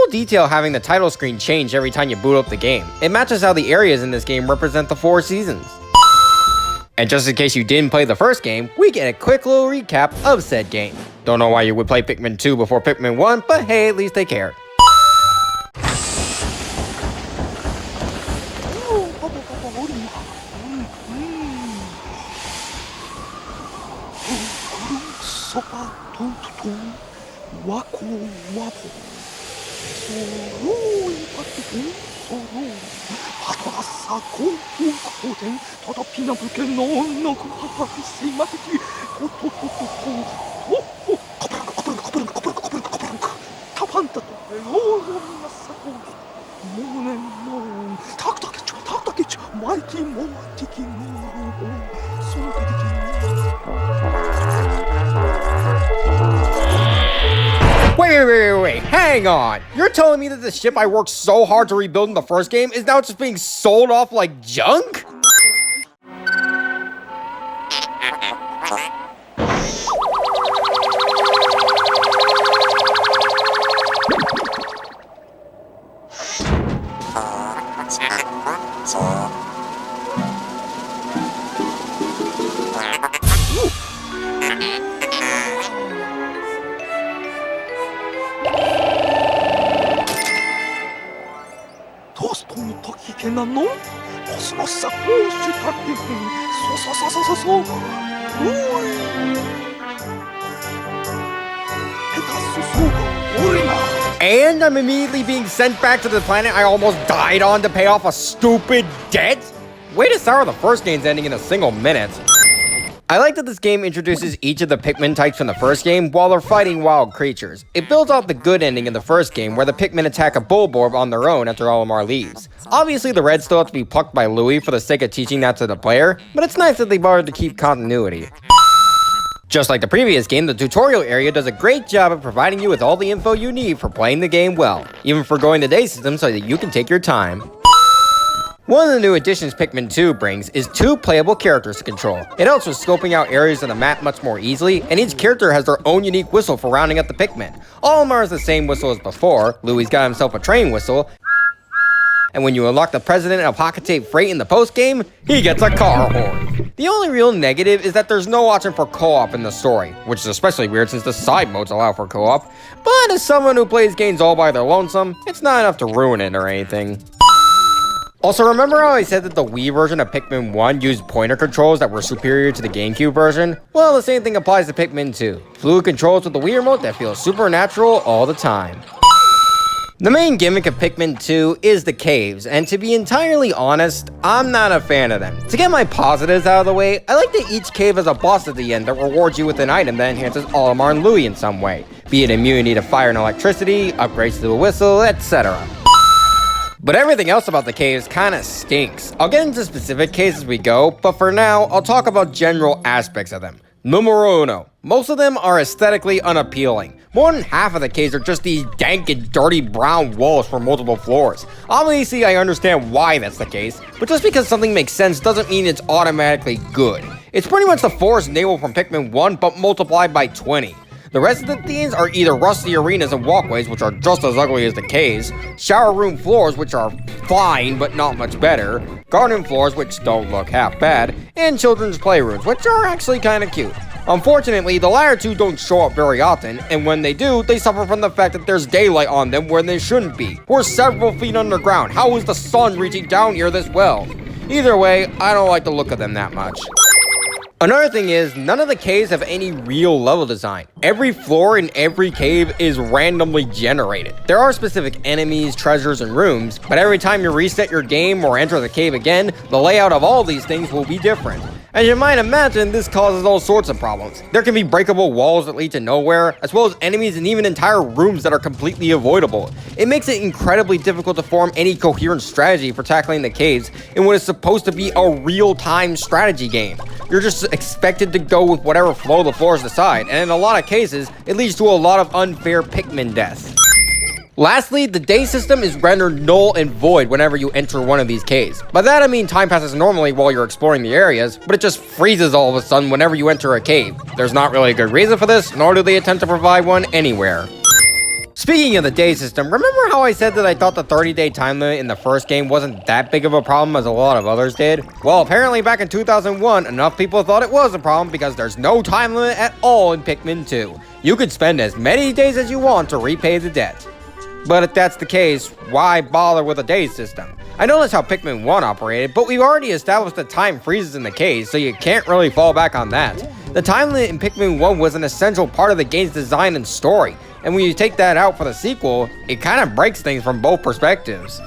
cool detail having the title screen change every time you boot up the game. It matches how the areas in this game represent the 4 seasons. And just in case you didn't play the first game, we get a quick little recap of said game. Don't know why you would play Pikmin 2 before Pikmin 1, but hey, at least they cared. Wait, hang on! You're telling me that the ship I worked so hard to rebuild in the first game is now just being sold off like junk? And I'm immediately being sent back to the planet I almost died on to pay off a stupid debt? Way to sour the first game's ending in a single minute. I like that this game introduces each of the Pikmin types from the first game while they're fighting wild creatures. It builds off the good ending in the first game where the Pikmin attack a Bulborb on their own after Olimar leaves. Obviously the Reds still have to be plucked by Louie for the sake of teaching that to the player, but it's nice that they bothered to keep continuity. Just like the previous game, the tutorial area does a great job of providing you with all the info you need for playing the game well, even forgoing the day system so that you can take your time. One of the new additions Pikmin 2 brings is 2 playable characters to control. It helps with scoping out areas of the map much more easily, and each character has their own unique whistle for rounding up the Pikmin. Olimar is the same whistle as before, Louie's got himself a train whistle, and when you unlock the President of Pocket Tape Freight in the post-game, he gets a car horn. The only real negative is that there's no option for co-op in the story, which is especially weird since the side modes allow for co-op, but as someone who plays games all by their lonesome, it's not enough to ruin it or anything. Also, remember how I said that the Wii version of Pikmin 1 used pointer controls that were superior to the GameCube version? Well, the same thing applies to Pikmin 2. Fluid controls with the Wii remote that feels supernatural all the time. The main gimmick of Pikmin 2 is the caves, and to be entirely honest, I'm not a fan of them. To get my positives out of the way, I like that each cave has a boss at the end that rewards you with an item that enhances Olimar and Louie in some way, be it immunity to fire and electricity, upgrades to the whistle, etc. But everything else about the caves kinda stinks. I'll get into specific cases as we go, but for now, I'll talk about general aspects of them. Numero uno. Most of them are aesthetically unappealing. More than half of the caves are just these dank and dirty brown walls for multiple floors. Obviously, I understand why that's the case, but just because something makes sense doesn't mean it's automatically good. It's pretty much the forest naval from Pikmin 1, but multiplied by 20. The rest of the themes are either rusty arenas and walkways, which are just as ugly as the caves, shower room floors, which are fine but not much better, garden floors, which don't look half bad, and children's playrooms, which are actually kinda cute. Unfortunately, the latter two don't show up very often, and when they do, they suffer from the fact that there's daylight on them where they shouldn't be. We're several feet underground. How is the sun reaching down here this well? Either way, I don't like the look of them that much. Another thing is, none of the caves have any real level design. Every floor in every cave is randomly generated. There are specific enemies, treasures, and rooms, but every time you reset your game or enter the cave again, the layout of all these things will be different. As you might imagine, this causes all sorts of problems. There can be breakable walls that lead to nowhere, as well as enemies and even entire rooms that are completely avoidable. It makes it incredibly difficult to form any coherent strategy for tackling the caves in what is supposed to be a real-time strategy game. You're just expected to go with whatever flow the floors decide, and in a lot of cases, it leads to a lot of unfair Pikmin deaths. Lastly, the day system is rendered null and void whenever you enter one of these caves. By that I mean time passes normally while you're exploring the areas, but it just freezes all of a sudden whenever you enter a cave. There's not really a good reason for this, nor do they attempt to provide one anywhere. Speaking of the day system, remember how I said that I thought the 30-day time limit in the first game wasn't that big of a problem as a lot of others did? Well, apparently back in 2001, enough people thought it was a problem because there's no time limit at all in Pikmin 2. You could spend as many days as you want to repay the debt. But if that's the case, why bother with a day system? I know that's how Pikmin 1 operated, but we've already established that time freezes in the case, so you can't really fall back on that. The time limit in Pikmin 1 was an essential part of the game's design and story, and when you take that out for the sequel, it kind of breaks things from both perspectives.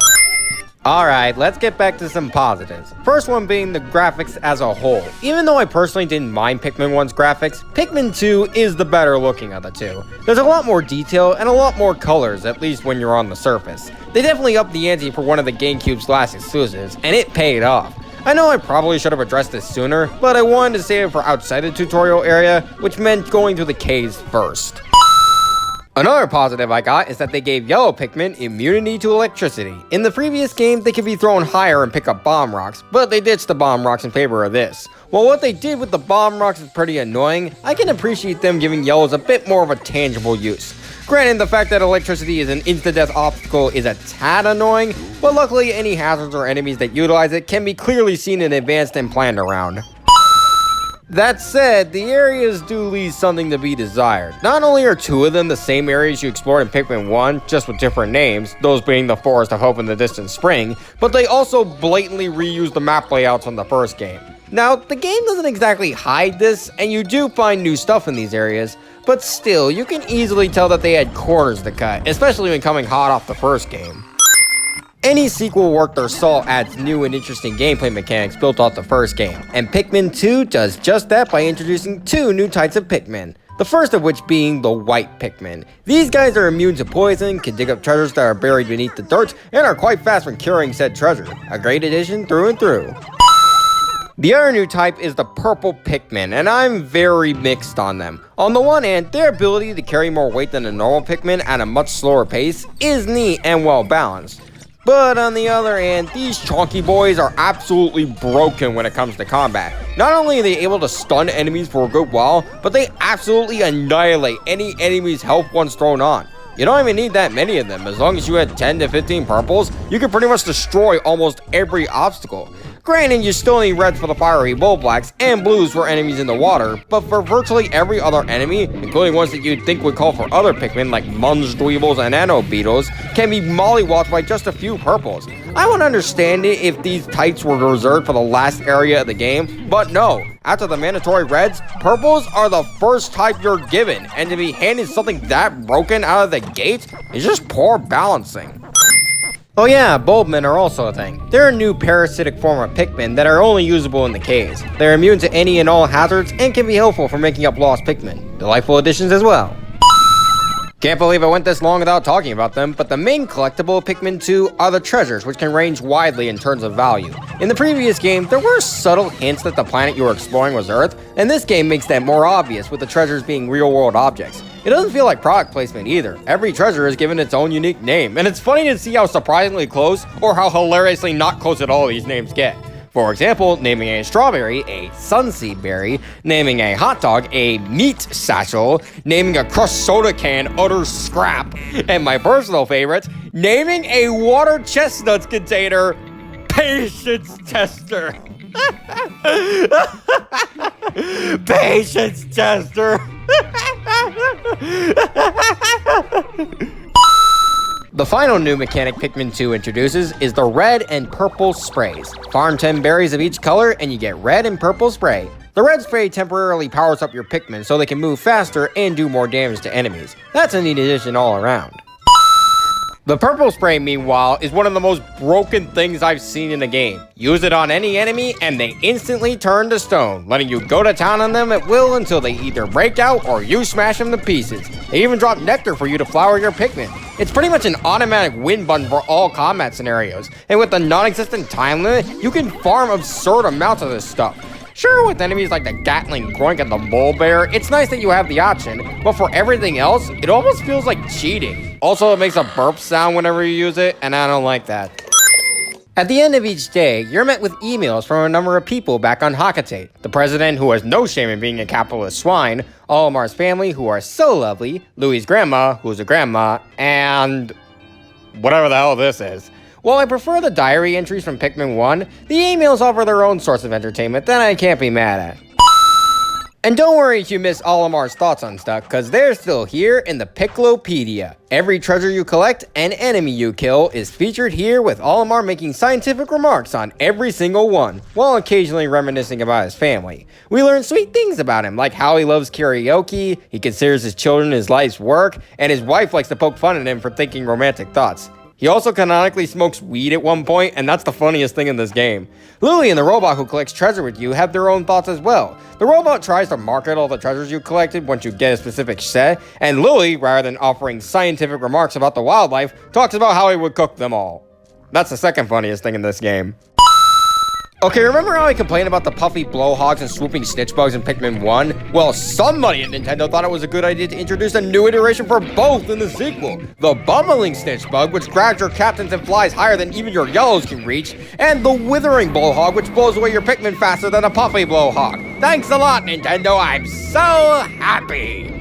Alright, let's get back to some positives. First one being the graphics as a whole. Even though I personally didn't mind Pikmin 1's graphics, Pikmin 2 is the better looking of the two. There's a lot more detail and a lot more colors, at least when you're on the surface. They definitely upped the ante for one of the GameCube's last exclusives, and it paid off. I know I probably should have addressed this sooner, but I wanted to save it for outside the tutorial area, which meant going through the caves first. Another positive I got is that they gave yellow Pikmin immunity to electricity. In the previous game, they could be thrown higher and pick up bomb rocks, but they ditched the bomb rocks in favor of this. While what they did with the bomb rocks is pretty annoying, I can appreciate them giving yellows a bit more of a tangible use. Granted, the fact that electricity is an insta-death obstacle is a tad annoying, but luckily any hazards or enemies that utilize it can be clearly seen in advance and planned around. That said, the areas do leave something to be desired. Not only are two of them the same areas you explored in Pikmin 1, just with different names, those being the Forest of Hope and the Distant Spring, but they also blatantly reuse the map layouts from the first game. Now, the game doesn't exactly hide this, and you do find new stuff in these areas, but still, you can easily tell that they had corners to cut, especially when coming hot off the first game. Any sequel worth their salt adds new and interesting gameplay mechanics built off the first game, and Pikmin 2 does just that by introducing two new types of Pikmin. The first of which being the white Pikmin. These guys are immune to poison, can dig up treasures that are buried beneath the dirt, and are quite fast when curing said treasure. A great addition through and through. The other new type is the purple Pikmin, and I'm very mixed on them. On the one hand, their ability to carry more weight than a normal Pikmin at a much slower pace is neat and well balanced. But on the other hand, these chonky boys are absolutely broken when it comes to combat. Not only are they able to stun enemies for a good while, but they absolutely annihilate any enemy's health once thrown on. You don't even need that many of them. As long as you had 10 to 15 purples, you can pretty much destroy almost every obstacle. Granted, you still need reds for the fiery bull blacks and blues for enemies in the water, but for virtually every other enemy, including ones that you'd think would call for other Pikmin like Munge Dweebles and Nano Beetles, can be mollywopped by just a few purples. I would understand it if these types were reserved for the last area of the game, but no. After the mandatory reds, purples are the first type you're given, and to be handed something that broken out of the gate is just poor balancing. Oh yeah, Bulbmen are also a thing. They're a new parasitic form of Pikmin that are only usable in the caves. They're immune to any and all hazards and can be helpful for making up lost Pikmin. Delightful additions as well. Can't believe I went this long without talking about them, but the main collectible of Pikmin 2 are the treasures, which can range widely in terms of value. In the previous game, there were subtle hints that the planet you were exploring was Earth, and this game makes that more obvious with the treasures being real-world objects. It doesn't feel like product placement either. Every treasure is given its own unique name, and it's funny to see how surprisingly close or how hilariously not close at all these names get. For example, naming a strawberry a sunseed berry, naming a hot dog a meat satchel, naming a crushed soda can utter scrap, and my personal favorite, naming a water chestnuts container patience tester. Patience tester. The final new mechanic Pikmin 2 introduces is the red and purple sprays. Farm 10 berries of each color and you get red and purple spray. The red spray temporarily powers up your Pikmin so they can move faster and do more damage to enemies. That's a neat addition all around. The purple spray, meanwhile, is one of the most broken things I've seen in the game. Use it on any enemy and they instantly turn to stone, letting you go to town on them at will until they either break out or you smash them to pieces. They even drop nectar for you to flower your Pikmin. It's pretty much an automatic win button for all combat scenarios, and with the non-existent time limit, you can farm absurd amounts of this stuff. Sure, with enemies like the Gatling Groink and the Bull Bear, it's nice that you have the option, but for everything else, it almost feels like cheating. Also, it makes a burp sound whenever you use it, and I don't like that. At the end of each day, you're met with emails from a number of people back on Hecate. The president, who has no shame in being a capitalist swine, Olimar's family, who are so lovely, Louis's grandma, who's a grandma, and whatever the hell this is. While I prefer the diary entries from Pikmin 1, the emails offer their own source of entertainment that I can't be mad at. And don't worry if you miss Olimar's thoughts on stuff, cause they're still here in the Piklopedia. Every treasure you collect and enemy you kill is featured here, with Olimar making scientific remarks on every single one, while occasionally reminiscing about his family. We learn sweet things about him, like how he loves karaoke, he considers his children his life's work, and his wife likes to poke fun at him for thinking romantic thoughts. He also canonically smokes weed at one point, and that's the funniest thing in this game. Louis and the robot who collects treasure with you have their own thoughts as well. The robot tries to market all the treasures you collected once you get a specific set, and Louis, rather than offering scientific remarks about the wildlife, talks about how he would cook them all. That's the second funniest thing in this game. Okay, remember how I complained about the puffy blowhogs and swooping snitchbugs in Pikmin 1? Well, somebody at Nintendo thought it was a good idea to introduce a new iteration for both in the sequel. The bumbling snitchbug, which grabs your captains and flies higher than even your yellows can reach, and the withering blowhog, which blows away your Pikmin faster than a puffy blowhog. Thanks a lot, Nintendo, I'm so happy!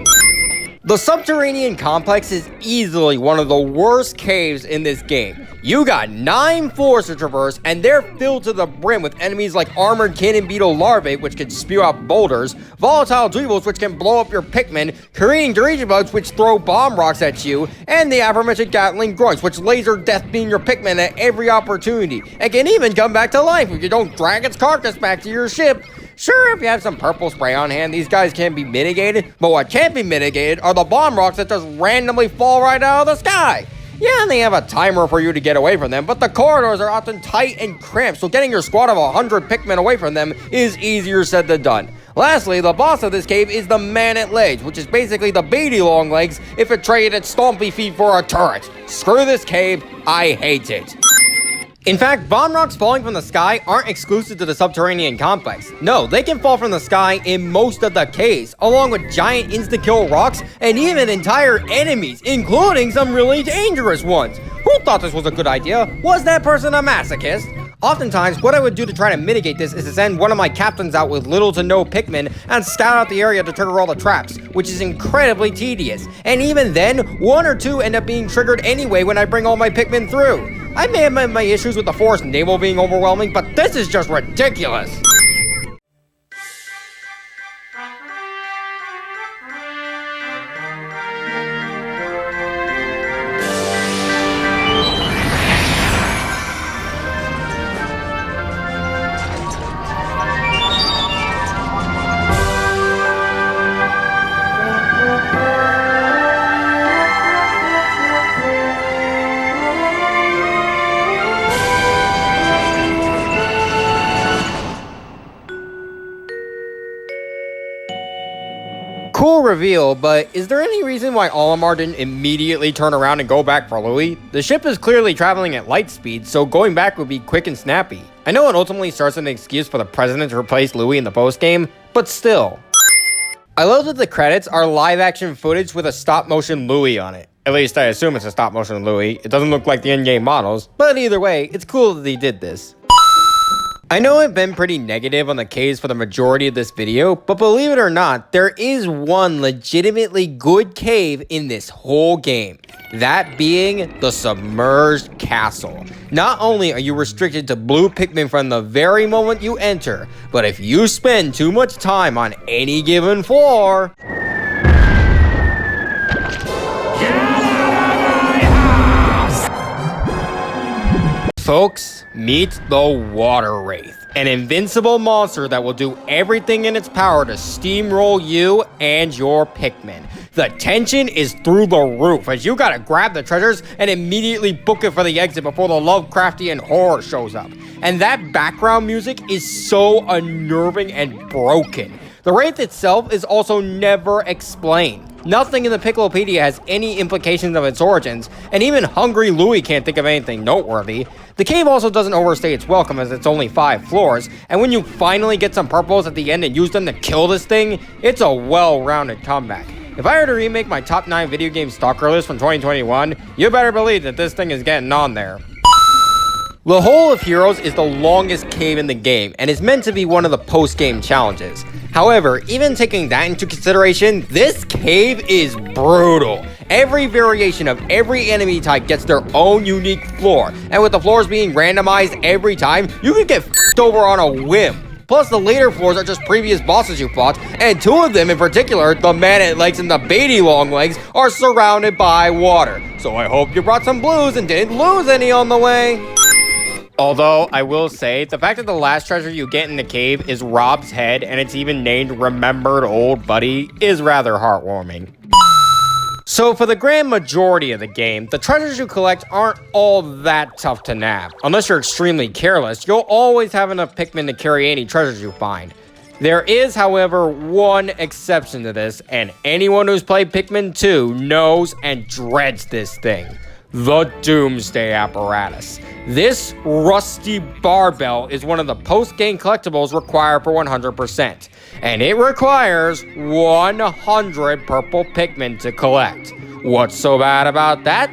The subterranean complex is easily one of the worst caves in this game. You got 9 floors to traverse, and they're filled to the brim with enemies like armored cannon beetle larvae, which can spew out boulders, volatile dweebles, which can blow up your Pikmin, careening Dirigibugs, which throw bomb rocks at you, and the aforementioned Gatling Grunts, which laser death beam your Pikmin at every opportunity, and can even come back to life if you don't drag its carcass back to your ship. Sure, if you have some purple spray on hand, these guys can be mitigated, but what can't be mitigated are the bomb rocks that just randomly fall right out of the sky. Yeah, and they have a timer for you to get away from them, but the corridors are often tight and cramped, so getting your squad of 100 Pikmin away from them is easier said than done. Lastly, the boss of this cave is the Man at Legs, which is basically the Beatty Long Legs if it traded its stompy feet for a turret. Screw this cave, I hate it. In fact, bomb rocks falling from the sky aren't exclusive to the subterranean complex. No, they can fall from the sky in most of the caves, along with giant insta-kill rocks and even entire enemies, including some really dangerous ones. Who thought this was a good idea? Was that person a masochist? Oftentimes, what I would do to try to mitigate this is to send one of my captains out with little to no Pikmin and scout out the area to trigger all the traps, which is incredibly tedious. And even then, 1 or 2 end up being triggered anyway when I bring all my Pikmin through. I may have had my issues with the forest naval being overwhelming, but this is just ridiculous. Cool reveal, but is there any reason why Olimar didn't immediately turn around and go back for Louis? The ship is clearly traveling at light speed, so going back would be quick and snappy. I know it ultimately starts an excuse for the president to replace Louis in the postgame, but still. I love that the credits are live-action footage with a stop-motion Louis on it. At least I assume it's a stop-motion Louis. It doesn't look like the in-game models, but either way, it's cool that they did this. I know I've been pretty negative on the caves for the majority of this video, but believe it or not, there is one legitimately good cave in this whole game. That being the Submerged Castle. Not only are you restricted to blue Pikmin from the very moment you enter, but if you spend too much time on any given floor... Folks, meet the Water Wraith, an invincible monster that will do everything in its power to steamroll you and your Pikmin. The tension is through the roof, as you gotta grab the treasures and immediately book it for the exit before the Lovecraftian horror shows up. And that background music is so unnerving and broken. The Wraith itself is also never explained. Nothing in the Piklopedia has any implications of its origins, and even Hungry Louis can't think of anything noteworthy. The cave also doesn't overstay its welcome, as it's only 5 floors, and when you finally get some purples at the end and use them to kill this thing, it's a well-rounded comeback. If I were to remake my top 9 video game stalker list from 2021, you better believe that this thing is getting on there. The Hole of Heroes is the longest cave in the game and is meant to be one of the post-game challenges. However, even taking that into consideration, this cave is brutal. Every variation of every enemy type gets their own unique floor, and with the floors being randomized every time, you can get f***ed over on a whim. Plus, the later floors are just previous bosses you fought, and two of them in particular, the Man-at Legs and the Beatty Longlegs, are surrounded by water. So I hope you brought some blues and didn't lose any on the way. Although, I will say, the fact that the last treasure you get in the cave is Rob's head, and it's even named Remembered Old Buddy, is rather heartwarming. So for the grand majority of the game, the treasures you collect aren't all that tough to nab. Unless you're extremely careless, you'll always have enough Pikmin to carry any treasures you find. There is, however, one exception to this, and anyone who's played Pikmin 2 knows and dreads this thing. The Doomsday Apparatus. This rusty barbell is one of the post-game collectibles required for 100%, and it requires 100 purple Pikmin to collect. What's so bad about that?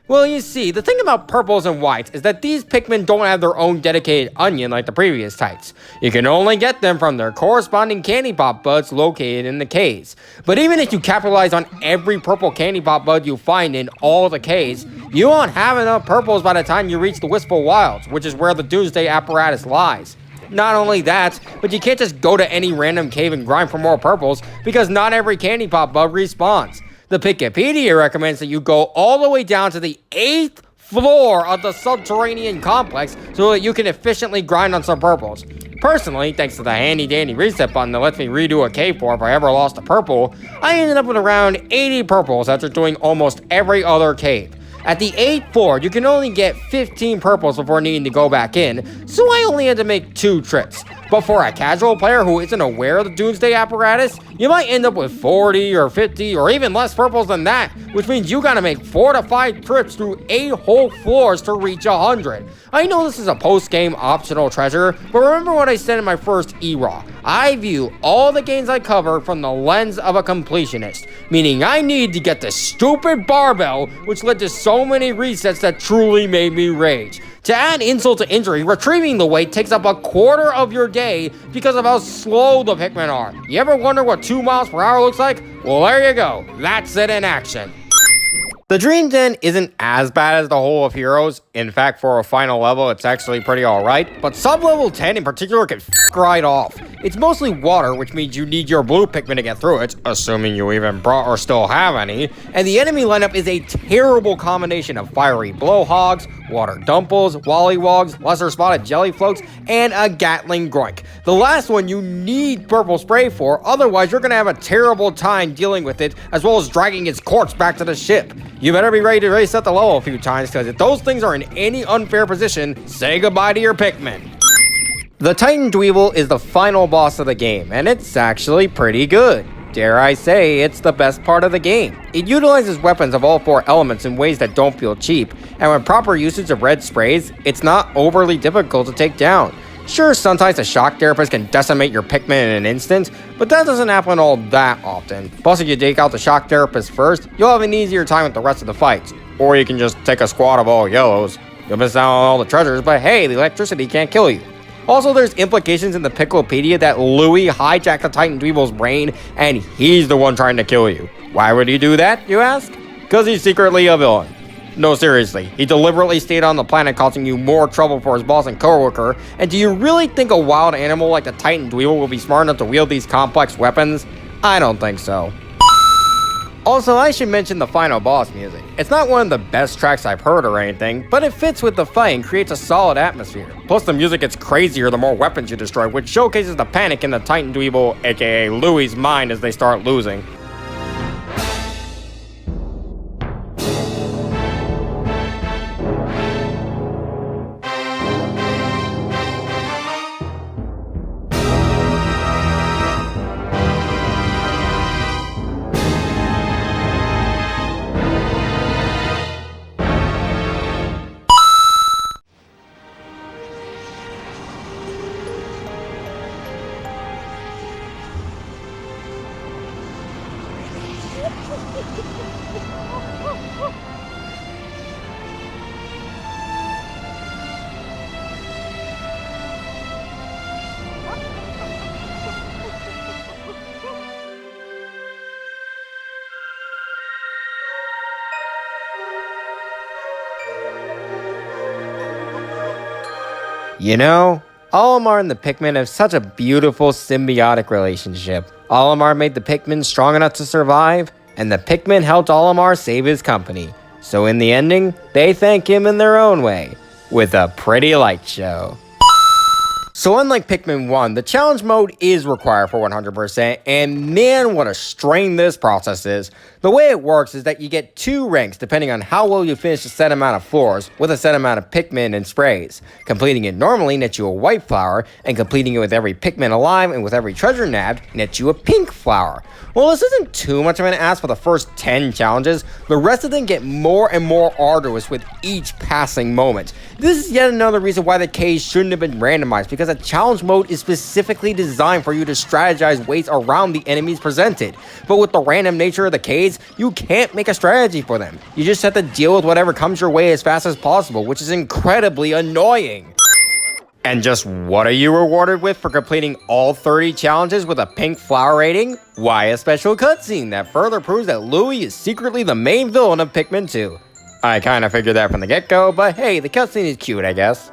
Well, you see, the thing about purples and whites is that these Pikmin don't have their own dedicated onion like the previous types. You can only get them from their corresponding candy pop buds located in the caves. But even if you capitalize on every purple candy pop bud you find in all the caves, you won't have enough purples by the time you reach the Wistful Wilds, which is where the Doomsday Apparatus lies. Not only that, but you can't just go to any random cave and grind for more purples, because not every candy pop bud respawns. The Encyclopedia recommends that you go all the way down to the 8th floor of the subterranean complex so that you can efficiently grind on some purples. Personally, thanks to the handy dandy reset button that lets me redo a cave floor if I ever lost a purple, I ended up with around 80 purples after doing almost every other cave. At the 8th floor, you can only get 15 purples before needing to go back in, so I only had to make 2 trips. But for a casual player who isn't aware of the Doomsday Apparatus, you might end up with 40 or 50 or even less purples than that, which means you gotta make 4 to 5 trips through 8 whole floors to reach 100. I know this is a post-game optional treasure, but remember what I said in my first E-Raw. I view all the games I cover from the lens of a completionist, meaning I need to get the stupid barbell, which led to so many resets that truly made me rage. To add insult to injury, retrieving the weight takes up a quarter of your day because of how slow the Pikmin are. You ever wonder what 2 miles per hour looks like? Well, there you go. That's it in action. The Dream Den isn't as bad as the Hole of Heroes. In fact, for a final level, it's actually pretty alright. But sub-level 10 in particular can f*** right off. It's mostly water, which means you need your blue Pikmin to get through it, assuming you even brought or still have any. And the enemy lineup is a terrible combination of fiery blowhogs, water dumples, wollywogs, lesser spotted jelly floats, and a Gatling Groink. The last one you need purple spray for, otherwise you're gonna have a terrible time dealing with it, as well as dragging its corpse back to the ship. You better be ready to reset the level a few times, because if those things are in any unfair position, say goodbye to your Pikmin. The Titan Dweeble is the final boss of the game, and it's actually pretty good. Dare I say, it's the best part of the game. It utilizes weapons of all 4 elements in ways that don't feel cheap, and with proper usage of red sprays, it's not overly difficult to take down. Sure, sometimes a shock therapist can decimate your Pikmin in an instant, but that doesn't happen all that often. Plus, if you take out the shock therapist first, you'll have an easier time with the rest of the fights. Or you can just take a squad of all yellows. You'll miss out on all the treasures, but hey, the electricity can't kill you. Also, there's implications in the Piklopedia that Louis hijacked the Titan Dweeble's brain, and he's the one trying to kill you. Why would he do that, you ask? Because he's secretly a villain. No, seriously, he deliberately stayed on the planet causing you more trouble for his boss and coworker, and do you really think a wild animal like the Titan Dweeble will be smart enough to wield these complex weapons? I don't think so. Also, I should mention the final boss music. It's not one of the best tracks I've heard or anything, but it fits with the fight and creates a solid atmosphere. Plus, the music gets crazier the more weapons you destroy, which showcases the panic in the Titan Dweeble, aka Louis' mind as they start losing. You know, Olimar and the Pikmin have such a beautiful symbiotic relationship. Olimar made the Pikmin strong enough to survive, and the Pikmin helped Olimar save his company. So in the ending, they thank him in their own way, with a pretty light show. So unlike Pikmin 1, the challenge mode is required for 100%, and man, what a strain this process is. The way it works is that you get 2 ranks depending on how well you finish a set amount of floors with a set amount of Pikmin and sprays. Completing it normally nets you a white flower, and completing it with every Pikmin alive and with every treasure nabbed nets you a pink flower. While this isn't too much of an ask for the first 10 challenges, the rest of them get more and more arduous with each passing moment. This is yet another reason why the Ks shouldn't have been randomized, because a challenge mode is specifically designed for you to strategize ways around the enemies presented. But with the random nature of the Ks, you can't make a strategy for them. You just have to deal with whatever comes your way as fast as possible, which is incredibly annoying. And just what are you rewarded with for completing all 30 challenges with a pink flower rating? Why, a special cutscene that further proves that Louie is secretly the main villain of Pikmin 2. I kinda figured that from the get-go, but hey, the cutscene is cute, I guess.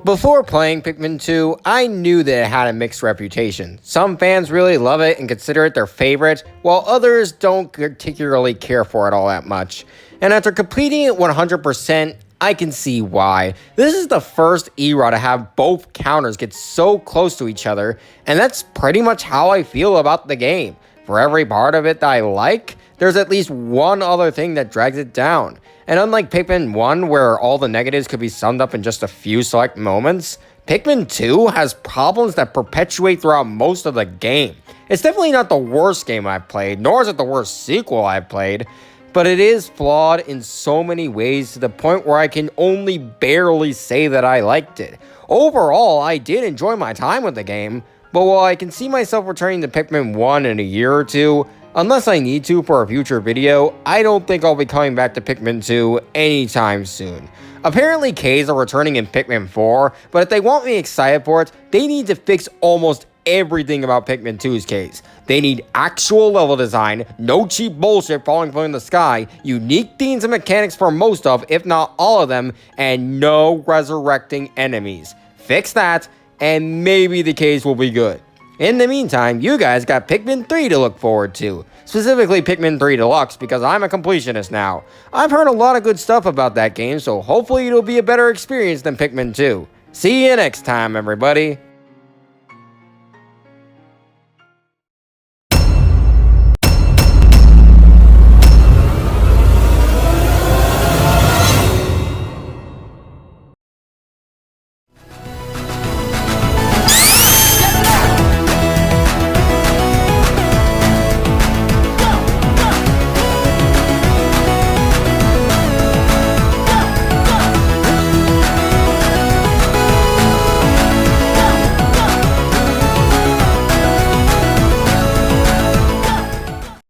Before playing Pikmin 2, I knew that it had a mixed reputation. Some fans really love it and consider it their favorite, while others don't particularly care for it all that much. And after completing it 100%, I can see why. This is the first era to have both counters get so close to each other, and that's pretty much how I feel about the game. For every part of it that I like, there's at least one other thing that drags it down. And unlike Pikmin 1, where all the negatives could be summed up in just a few select moments, Pikmin 2 has problems that perpetuate throughout most of the game. It's definitely not the worst game I've played, nor is it the worst sequel I've played, but it is flawed in so many ways to the point where I can only barely say that I liked it. Overall, I did enjoy my time with the game, but while I can see myself returning to Pikmin 1 in a year or two, unless I need to for a future video, I don't think I'll be coming back to Pikmin 2 anytime soon. Apparently Ks are returning in Pikmin 4, but if they want me excited for it, they need to fix almost everything about Pikmin 2's Ks. They need actual level design, no cheap bullshit falling from the sky, unique themes and mechanics for most of, if not all of them, and no resurrecting enemies. Fix that, and maybe the Ks will be good. In the meantime, you guys got Pikmin 3 to look forward to. Specifically Pikmin 3 Deluxe, because I'm a completionist now. I've heard a lot of good stuff about that game, so hopefully it'll be a better experience than Pikmin 2. See you next time, everybody.